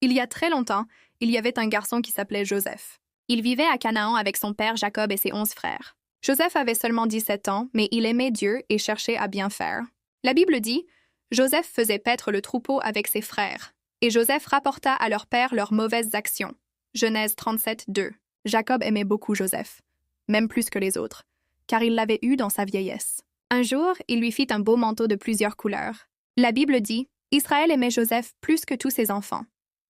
Il y a très longtemps, il y avait un garçon qui s'appelait Joseph. Il vivait à Canaan avec son père Jacob et ses 11 frères. Joseph avait seulement 17 ans, mais il aimait Dieu et cherchait à bien faire. La Bible dit « Joseph faisait paître le troupeau avec ses frères, et Joseph rapporta à leur père leurs mauvaises actions. » Genèse 37, 2. Jacob aimait beaucoup Joseph, même plus que les autres, car il l'avait eu dans sa vieillesse. Un jour, il lui fit un beau manteau de plusieurs couleurs. La Bible dit « Israël aimait Joseph plus que tous ses enfants,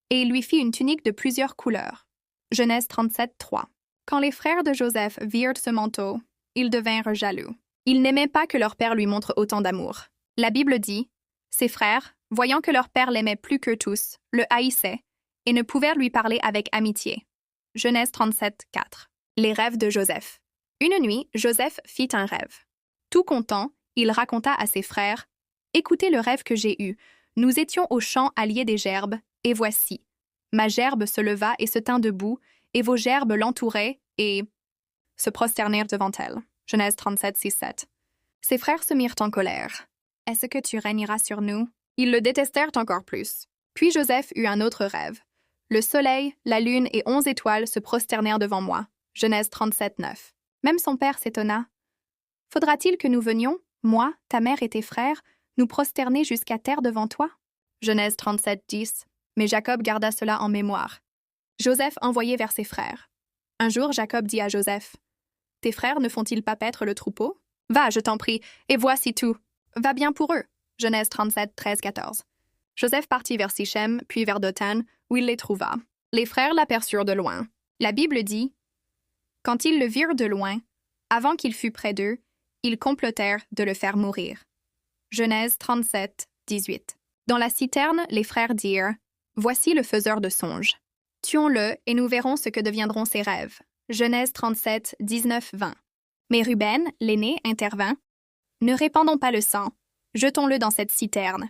et il lui fit une tunique de plusieurs couleurs. » Genèse 37, 3. Quand les frères de Joseph virent ce manteau, ils devinrent jaloux. Ils n'aimaient pas que leur père lui montre autant d'amour. La Bible dit « Ses frères, voyant que leur père l'aimait plus qu'eux tous, le haïssaient et ne pouvaient lui parler avec amitié. » Genèse 37, 4. Les rêves de Joseph. Une nuit, Joseph fit un rêve. Tout content, il raconta à ses frères « Écoutez le rêve que j'ai eu. Nous étions au champ à lier des gerbes, et voici. Ma gerbe se leva et se tint debout, et vos gerbes l'entouraient et se prosternèrent devant elle. » Genèse 37, 6, 7. Ses frères se mirent en colère. « Est-ce que tu régneras sur nous? » Ils le détestèrent encore plus. Puis Joseph eut un autre rêve. Le soleil, la lune et 11 étoiles se prosternèrent devant moi. Genèse 37, 9. Même son père s'étonna. « Faudra-t-il que nous venions, moi, ta mère et tes frères, nous prosterner jusqu'à terre devant toi? » Genèse 37, 10. Mais Jacob garda cela en mémoire. Joseph envoyé vers ses frères. Un jour, Jacob dit à Joseph, « Tes frères ne font-ils pas paître le troupeau? Va, je t'en prie, et voici tout. Va bien pour eux. » Genèse 37, 13, 14. Joseph partit vers Sichem, puis vers Dothan, où il les trouva. Les frères l'aperçurent de loin. La Bible dit, « Quand ils le virent de loin, avant qu'il fût près d'eux, ils complotèrent de le faire mourir. » Genèse 37, 18. Dans la citerne, les frères dirent, « Voici le faiseur de songes. Tuons-le et nous verrons ce que deviendront ses rêves. » Genèse 37, 19, 20. Mais Ruben, l'aîné, intervint, « Ne répandons pas le sang. Jetons-le dans cette citerne. »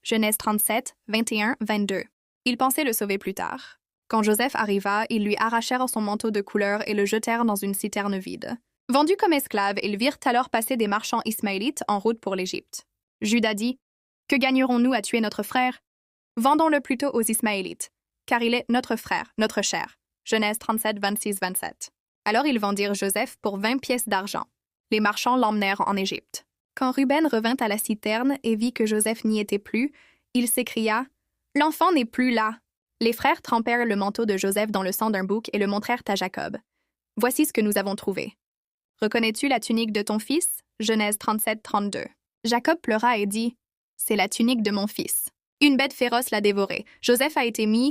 Genèse 37, 21, 22. Ils pensaient le sauver plus tard. Quand Joseph arriva, ils lui arrachèrent son manteau de couleur et le jetèrent dans une citerne vide. Vendus comme esclaves, ils virent alors passer des marchands ismaélites en route pour l'Égypte. Judas dit, « Que gagnerons-nous à tuer notre frère? Vendons-le plutôt aux Ismaélites, car il est notre frère, notre chair. » Genèse 37, 26, 27. Alors ils vendirent Joseph pour 20 pièces d'argent. Les marchands l'emmenèrent en Égypte. Quand Ruben revint à la citerne et vit que Joseph n'y était plus, il s'écria, « L'enfant n'est plus là. » Les frères trempèrent le manteau de Joseph dans le sang d'un bouc et le montrèrent à Jacob. « Voici ce que nous avons trouvé. Reconnais-tu la tunique de ton fils? » Genèse 37, 32. Jacob pleura et dit, « C'est la tunique de mon fils. Une bête féroce l'a dévoré. Joseph a été mis